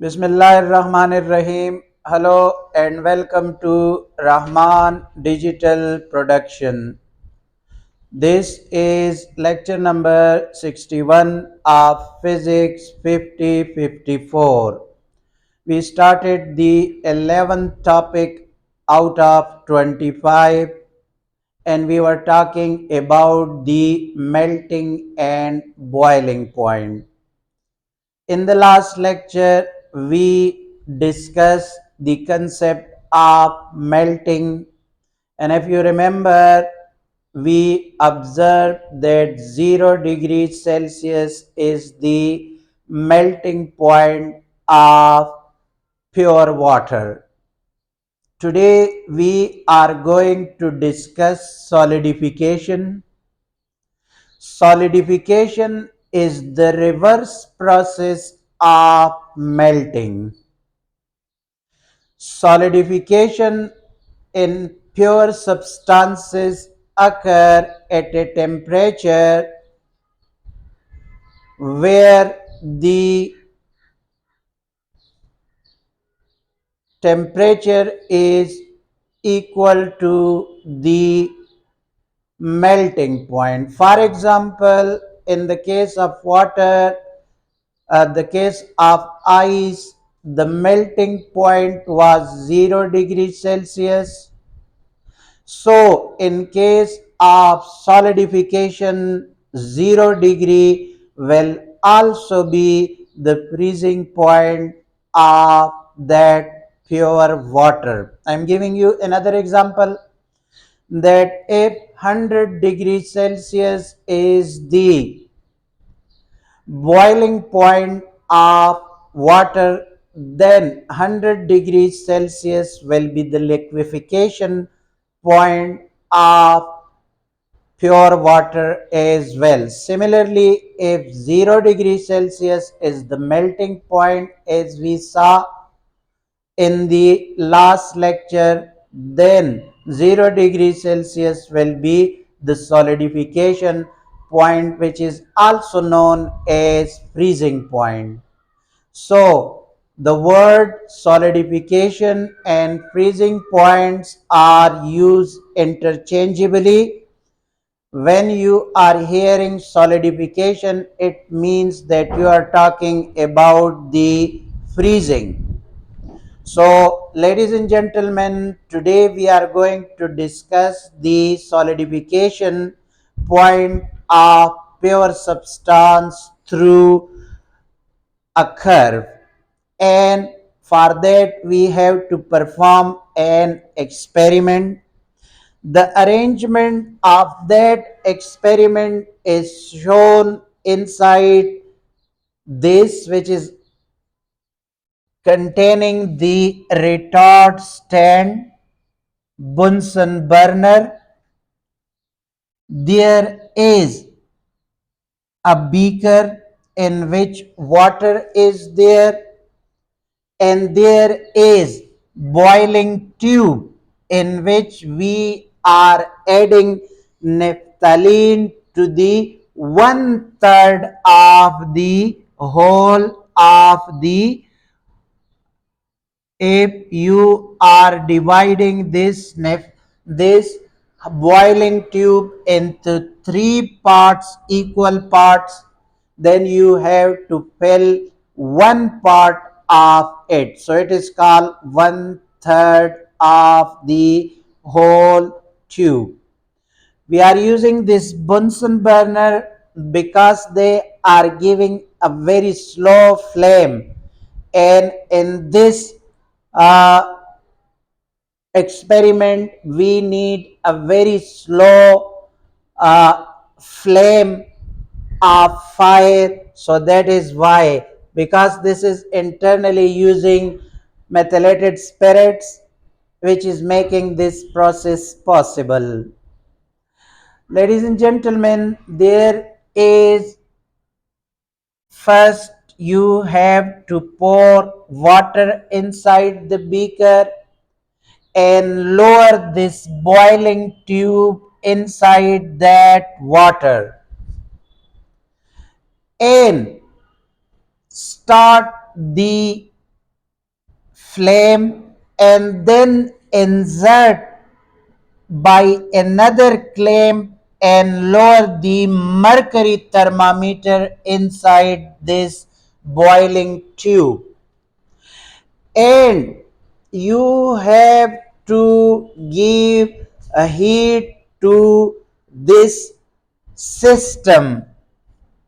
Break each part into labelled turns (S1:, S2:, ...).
S1: Bismillahirrahmanirrahim. Hello and welcome to Rahman Digital Production. This is lecture number 61 of Physics 5054. We started the 11th topic out of 25 and we were talking about the melting and boiling point. In the last lecture, we discussed the concept of melting, and if you remember, we observed that 0 degrees Celsius is the melting point of pure water. Today, we are going to discuss solidification. Solidification is the reverse process of melting. Solidification in pure substances occur at a temperature where the temperature is equal to the melting point. For example, in the case of water, the case of ice, the melting point was 0 degrees Celsius. So, in case of solidification, 0 degree will also be the freezing point of that pure water. I am giving you another example that if 100 degrees Celsius is the boiling point of water, then 100 degrees Celsius will be the liquefaction point of pure water as well. Similarly, if 0 degrees Celsius is the melting point, as we saw in the last lecture, then 0 degrees Celsius will be the solidification point, which is also known as freezing point. So the word solidification and freezing points are used interchangeably. When you are hearing solidification, it means that you are talking about the freezing. So, ladies and gentlemen, today we are going to discuss the solidification point of pure substance through a curve, and for that we have to perform an experiment. The arrangement of that experiment is shown inside this, which is containing the retort stand, Bunsen burner. There is a beaker in which water is there, and there is boiling tube in which we are adding naphthalene to the 1/3 of the whole of the. If you are dividing this boiling tube into 3 parts, equal parts, then you have to fill 1 part of it. So it is called 1/3 of the whole tube. We are using this Bunsen burner because they are giving a very slow flame, and in this uh, experiment we need a very slow flame of fire. So that is why, because this is internally using methylated spirits, which is making this process possible. Ladies and gentlemen, there is, first you have to pour water inside the beaker and lower this boiling tube inside that water and start the flame and then insert by another clamp and lower the mercury thermometer inside this boiling tube, and you have to give a heat to this system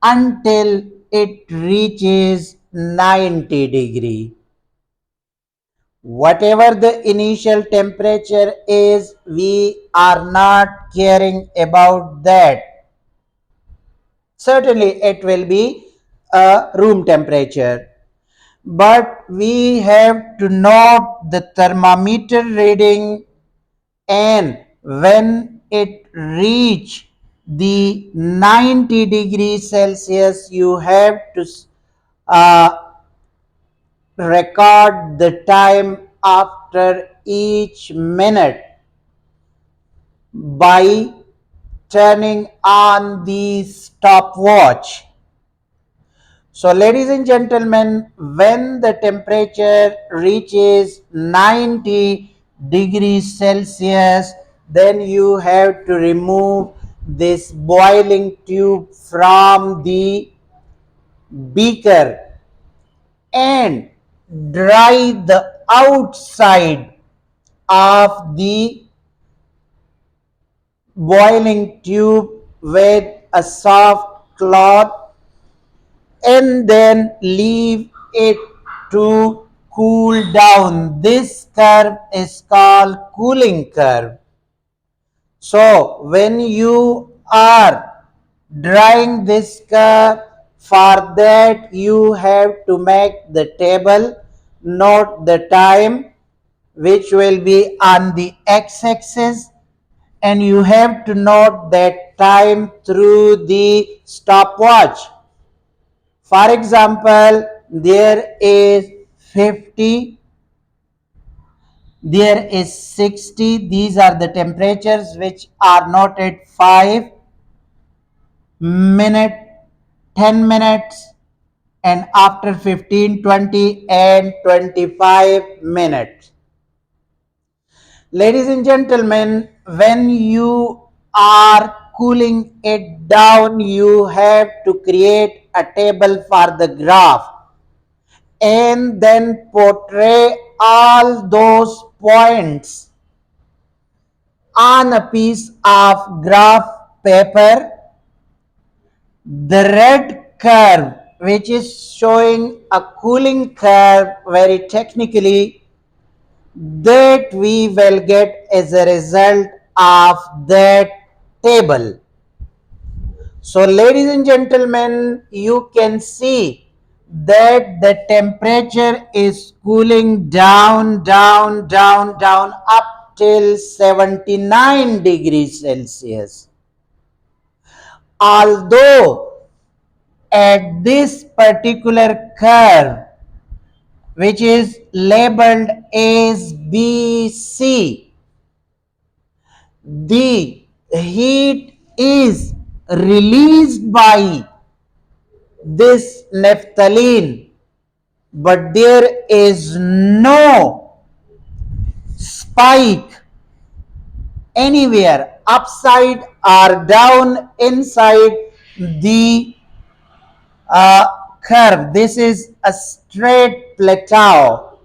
S1: until it reaches 90 degree. Whatever the initial temperature is, we are not caring about that. Certainly it will be a room temperature, but we have to note the thermometer reading, and when it reach the 90 degrees Celsius, you have to uh, record the time after each minute by turning on the stopwatch. So, ladies and gentlemen, when the temperature reaches 90 degrees Celsius, then you have to remove this boiling tube from the beaker and dry the outside of the boiling tube with a soft cloth, and then leave it to cool down. This curve is called cooling curve. So when you are drawing this curve, for that you have to make the table, note the time which will be on the x-axis, and you have to note that time through the stopwatch. For example, there is 50, there is 60. These are the temperatures which are noted: 5 minute, 10 minutes, and after 15, 20, and 25 minutes. Ladies and gentlemen, when you are cooling it down, you have to create a table for the graph and then portray all those points on a piece of graph paper. The red curve, which is showing a cooling curve very technically, that we will get as a result of that table. So, ladies and gentlemen, you can see that the temperature is cooling down, down, down, down up till 79 degrees Celsius. Although at this particular curve, which is labeled as BC, the heat is released by this naphthalene, but there is no spike anywhere upside or down inside the curve. This is a straight plateau.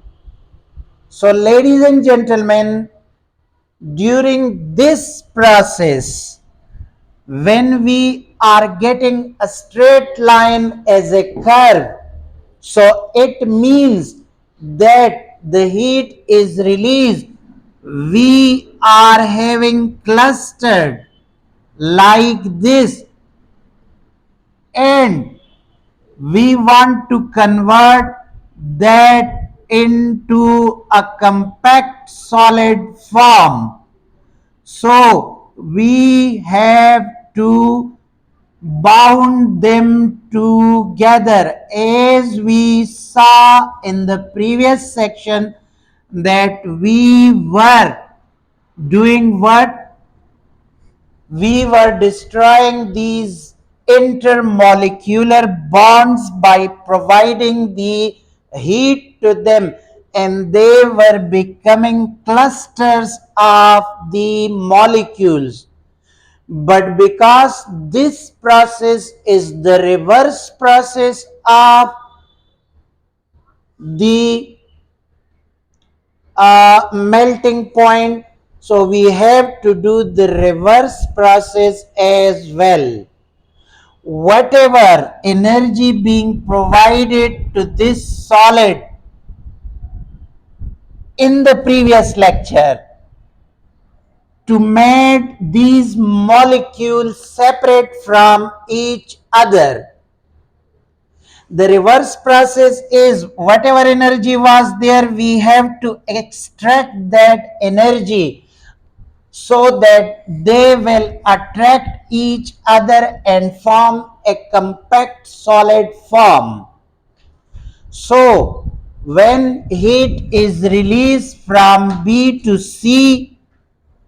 S1: So, ladies and gentlemen, during this process, when we are getting a straight line as a curve, so it means that the heat is released. We are having clustered like this, and we want to convert that into a compact solid form. So we have to bound them together, as we saw in the previous section that we were doing what? We were destroying these intermolecular bonds by providing the heat to them, and they were becoming clusters of the molecules. But because this process is the reverse process of the melting point, so we have to do the reverse process as well. Whatever energy being provided to this solid in the previous lecture to make these molecules separate from each other, the reverse process is whatever energy was there, we have to extract that energy so that they will attract each other and form a compact solid form. So when heat is released from B to C,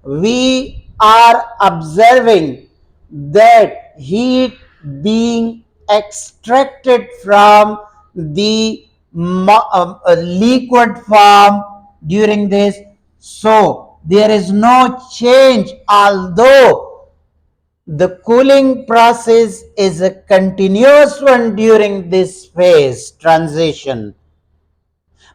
S1: we are observing that heat being extracted from the liquid form during this. So there is no change, although the cooling process is a continuous one during this phase transition,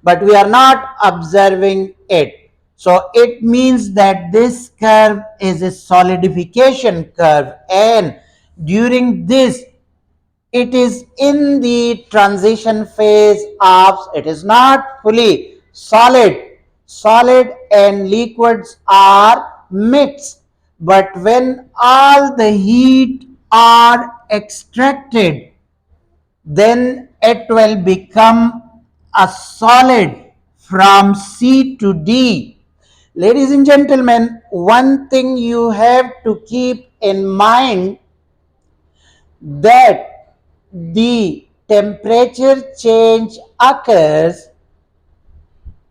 S1: but we are not observing it. So it means that this curve is a solidification curve, and during this it is in the transition phase of, it is not fully solid and liquids are mixed, but when all the heat are extracted, then it will become a solid from C to D. Ladies and gentlemen, one thing you have to keep in mind, that the temperature change occurs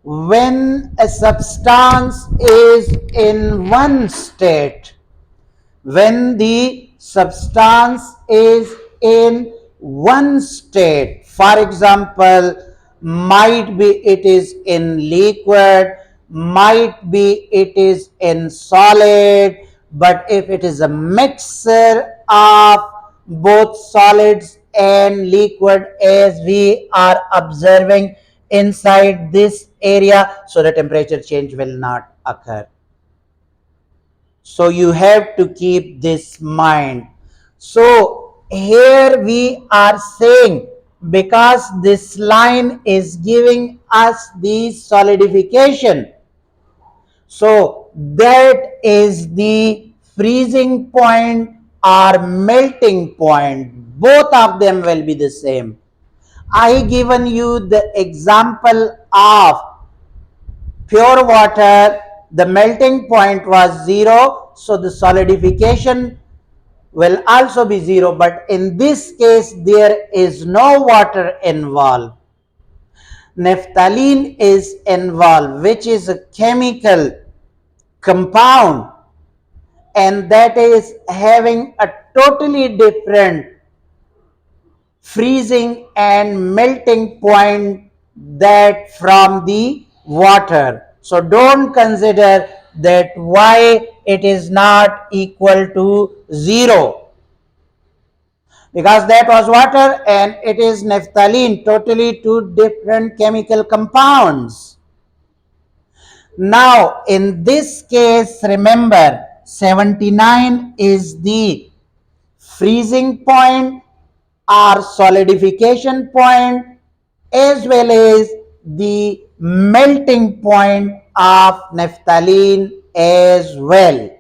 S1: when a substance is in one state, when the substance is in one state. For example, might be it is in liquid, might be it is in solid, but if it is a mixture of both solids and liquid, as we are observing inside this area, so the temperature change will not occur. So you have to keep this mind. So here we are saying, because this line is giving us the solidification, so that is the freezing point or melting point. Both of them will be the same. I given you the example of pure water, the melting point was 0, so the solidification will also be 0, but in this case there is no water involved. Naphthalene is involved, which is a chemical compound, and that is having a totally different freezing and melting point that from the water. So don't consider that why it is not equal to 0, because that was water and it is naphthalene, totally two different chemical compounds. Now in this case, remember 79 is the freezing point or solidification point, as well as the melting point of naphthalene as well.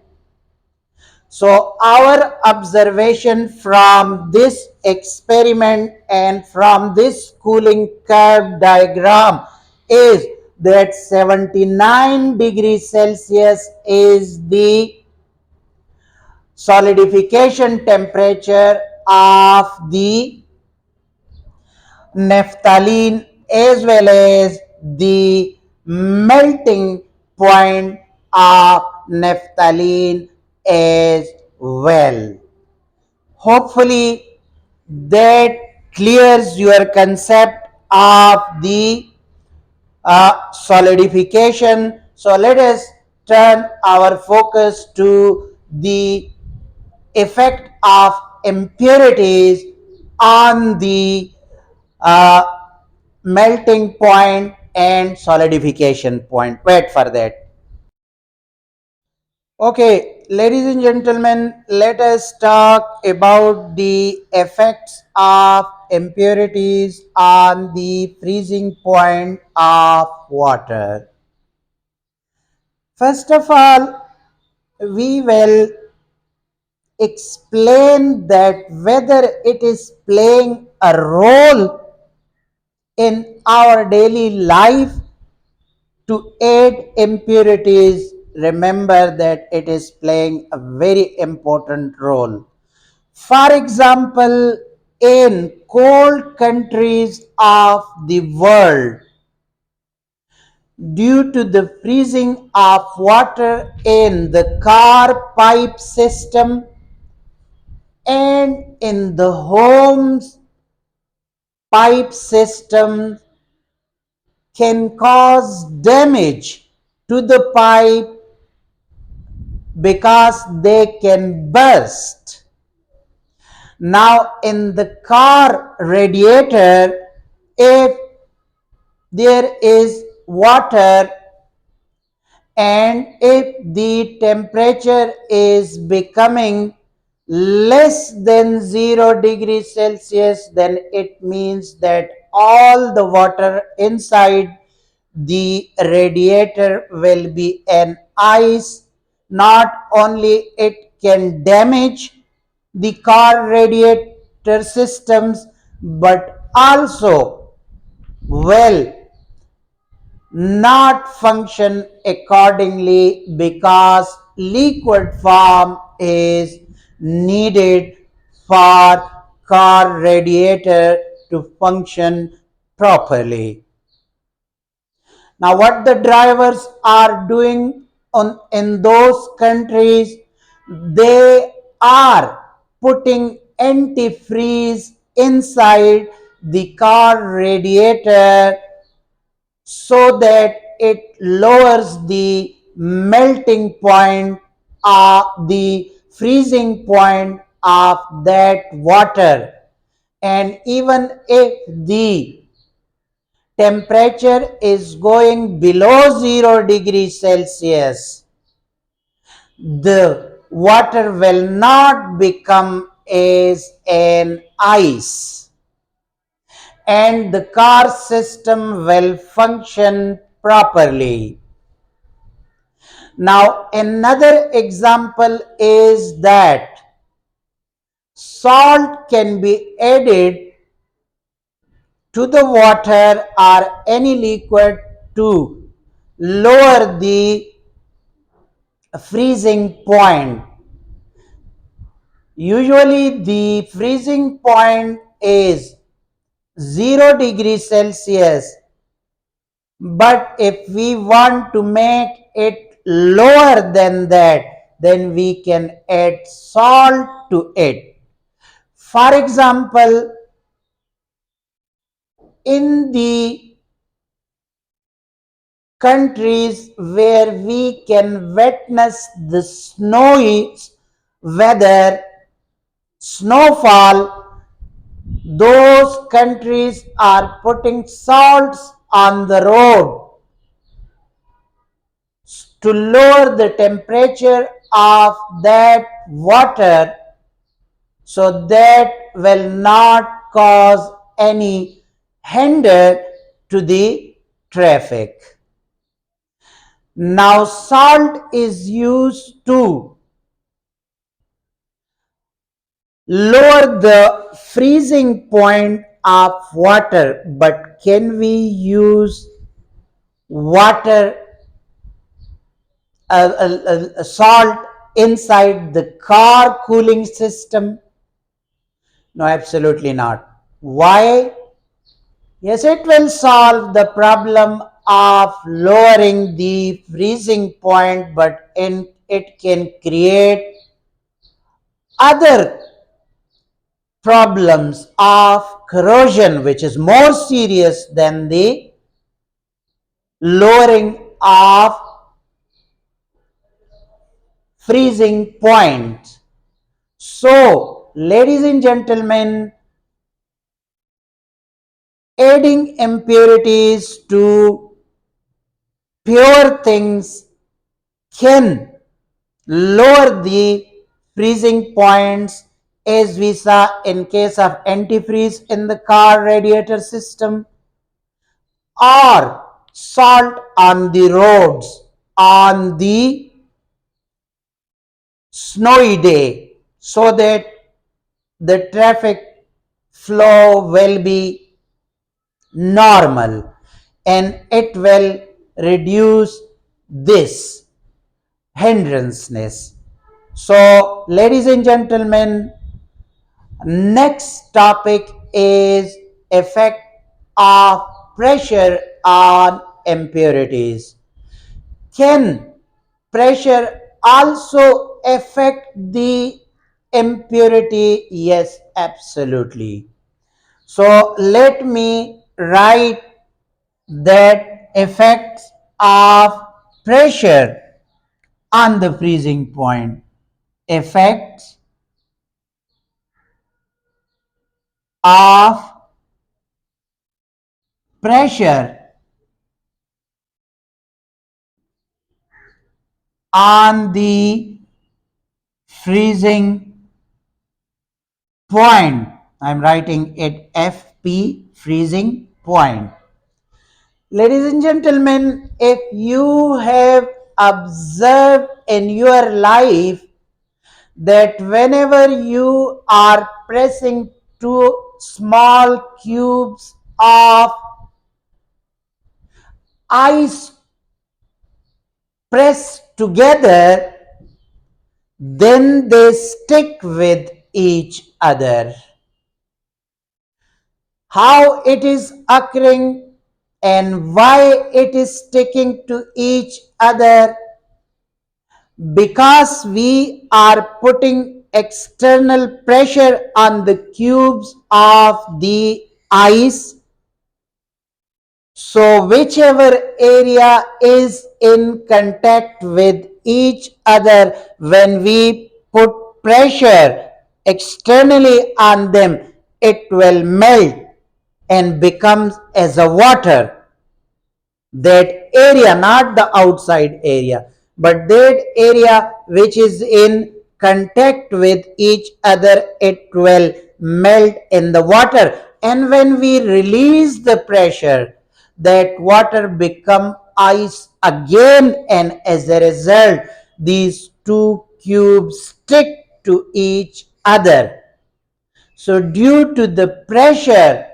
S1: So our observation from this experiment and from this cooling curve diagram is that 79 degrees Celsius is the solidification temperature of the naphthalene, as well as the melting point of naphthalene as well. Hopefully that clears your concept of the solidification. So let us turn our focus to the effect of impurities on the uh, melting point and solidification point. Wait for that. Okay, ladies and gentlemen, let us talk about the effects of impurities on the freezing point of water. First of all, we will explain that whether it is playing a role in our daily life to aid impurities. Remember that it is playing a very important role. For example, in cold countries of the world, due to the freezing of water in the car pipe system and in the homes pipe system, can cause damage to the pipe because they can burst. Now, in the car radiator, if there is water and if the temperature is becoming less than 0 degrees Celsius, then it means that all the water inside the radiator will be an ice. Not only it can damage the car radiator systems, but also will not function accordingly because liquid form is needed for car radiator to function properly. Now, what the drivers are doing in those countries, they are putting antifreeze inside the car radiator so that it lowers the melting point, the freezing point of that water. And even if the temperature is going below 0 degrees Celsius, the water will not become as an ice and the car system will function properly. Now, another example is that salt can be added to the water or any liquid to lower the freezing point. Usually, the freezing point is 0 degrees Celsius, but if we want to make it lower than that, then we can add salt to it. For example, in the countries where we can witness the snowy weather, snowfall, those countries are putting salts on the road to lower the temperature of that water so that will not cause any hinder to the traffic. Now, salt is used to lower the freezing point of water, but can we use water, salt inside the car cooling system? No, absolutely not. Why? Yes, it will solve the problem of lowering the freezing point, but it can create other problems of corrosion, which is more serious than the lowering of freezing point. So, ladies and gentlemen, adding impurities to pure things can lower the freezing points, as we saw in case of antifreeze in the car radiator system, or salt on the roads on the snowy day, so that the traffic flow will be normal and it will reduce this hindranceness. So, ladies and gentlemen, next topic is effect of pressure on impurities. Can pressure also affect the impurity? Yes, absolutely. So let me write that effects of pressure on the freezing point. Effects of pressure on the freezing point. I'm writing it FP, freezing point. Ladies and gentlemen, if you have observed in your life that whenever you are pressing two small cubes of ice pressed together, then they stick with each other. How it is occurring and why it is sticking to each other? Because we are putting external pressure on the cubes of the ice. So whichever area is in contact with each other, when we put pressure externally on them, it will melt and becomes as a water. That area, not the outside area, but that area which is in contact with each other, it will melt in the water. And when we release the pressure, that water become ice again, and as a result these two cubes stick to each other. So due to the pressure,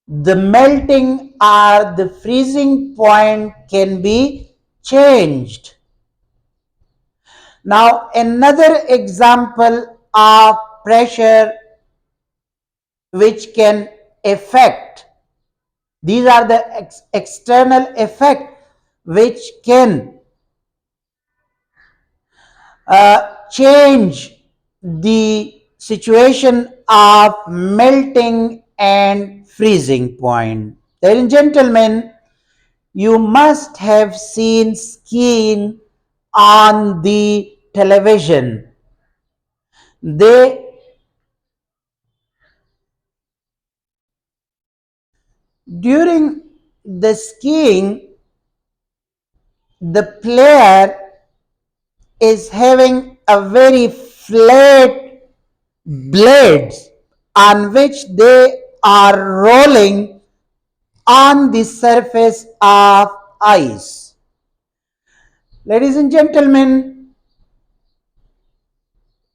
S1: the melting or the freezing point can be changed. Now, another example of pressure which can affect, these are the external effect which can change the situation of melting and freezing point. Ladies and gentlemen, you must have seen skiing on the television. They During the skiing, the player is having a very flat blades on which they are rolling on the surface of ice. Ladies and gentlemen,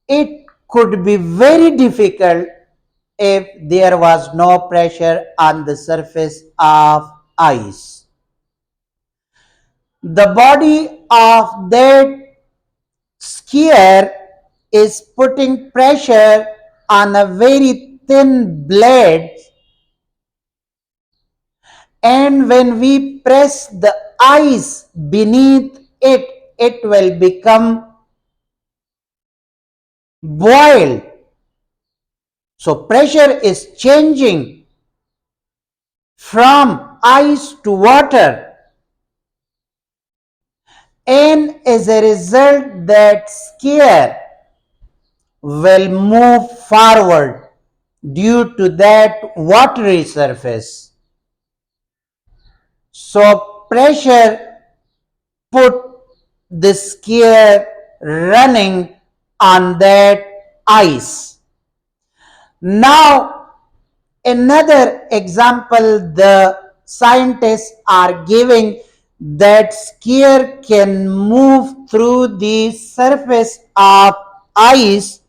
S1: it could be very difficult if there was no pressure on the surface of ice. The body of that skier is putting pressure on a very thin blade, and when we press the ice beneath it, it will become boiled. So pressure is changing from ice to water, and as a result that skier will move forward due to that watery surface. So pressure put the skier running on that ice. Now another example the scientists are giving, that skier can move through the surface of ice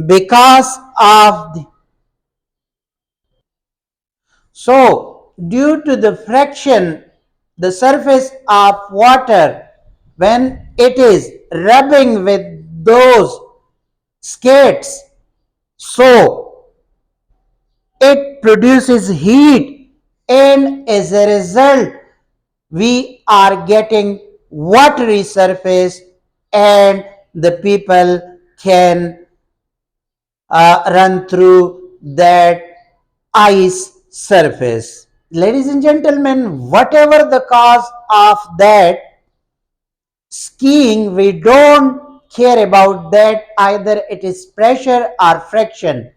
S1: because of the, so due to the friction, the surface of water, when it is rubbing with those skates, so it produces heat, and as a result we are getting watery surface, and the people can run through that ice surface. Ladies and gentlemen, whatever the cause of that skiing, we don't care about that, either it is pressure or friction,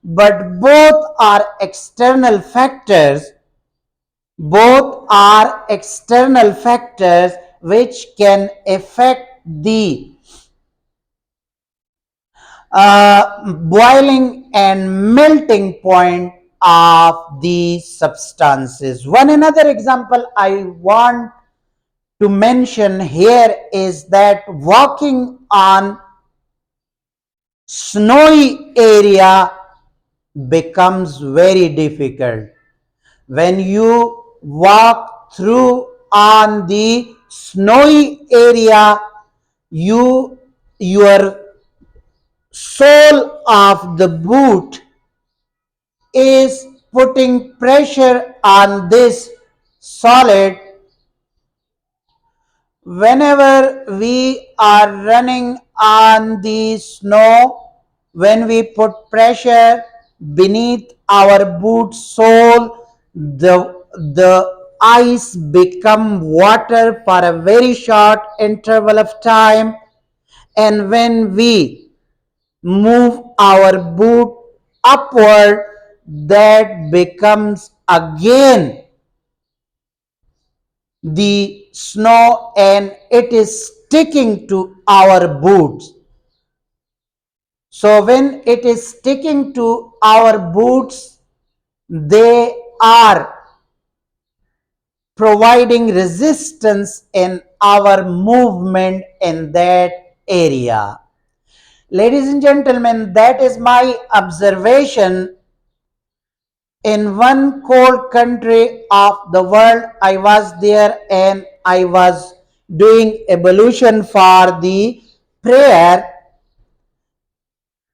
S1: but both are external factors which can affect the boiling and melting point of these substances. One another example I want to mention here is that walking on snowy area becomes very difficult. When you walk through on the snowy area, your sole of the boot is putting pressure on this solid. Whenever we are running on the snow, when we put pressure beneath our boot sole, the ice become water for a very short interval of time, and when we move our boot upward, that becomes again the snow, and it is sticking to our boots. So when it is sticking to our boots, they are providing resistance in our movement in that area. Ladies and gentlemen, that is my observation. In one cold country of the world, I was there and I was doing ablution for the prayer.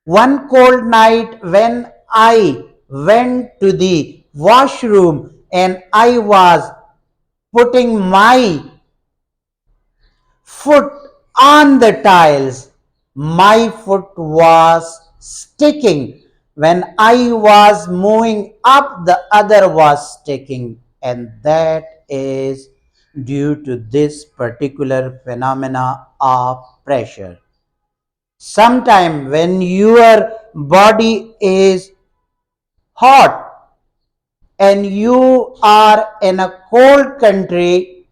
S1: One cold night when I went to the washroom and I was putting my foot on the tiles, my foot was sticking. When I was moving up, the other was sticking, and that is due to this particular phenomena of pressure. Sometime when your body is hot and you are in a cold country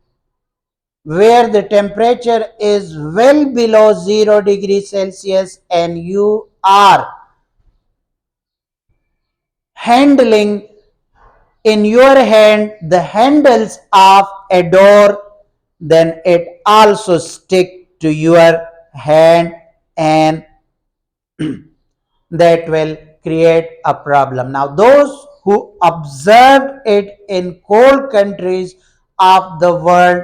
S1: where the temperature is well below 0 degrees Celsius, and you are handling in your hand the handles of a door, then it also stick to your hand, and that will create a problem. Now those who observed it in cold countries of the world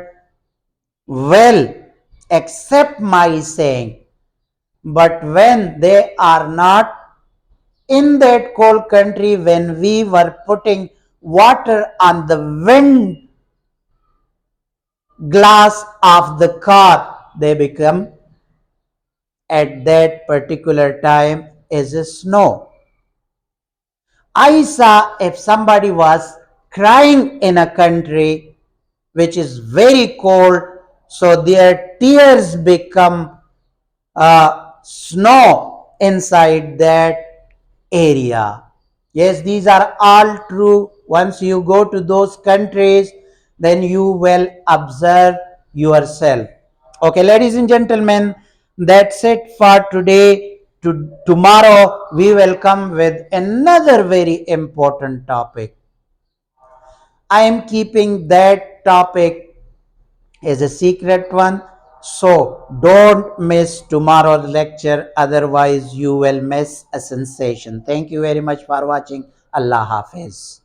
S1: will accept my saying, but when they are not in that cold country, when we were putting water on the wind glass of the car, they become at that particular time as a snow. I saw if somebody was crying in a country which is very cold, so their tears become snow inside that area. Yes, these are all true. Once you go to those countries, then you will observe yourself. Okay, ladies and gentlemen, that's it for today. Tomorrow we will come with another very important topic. I am keeping that topic as a secret one. So don't miss tomorrow's lecture, otherwise, you will miss a sensation. Thank you very much for watching. Allah Hafiz.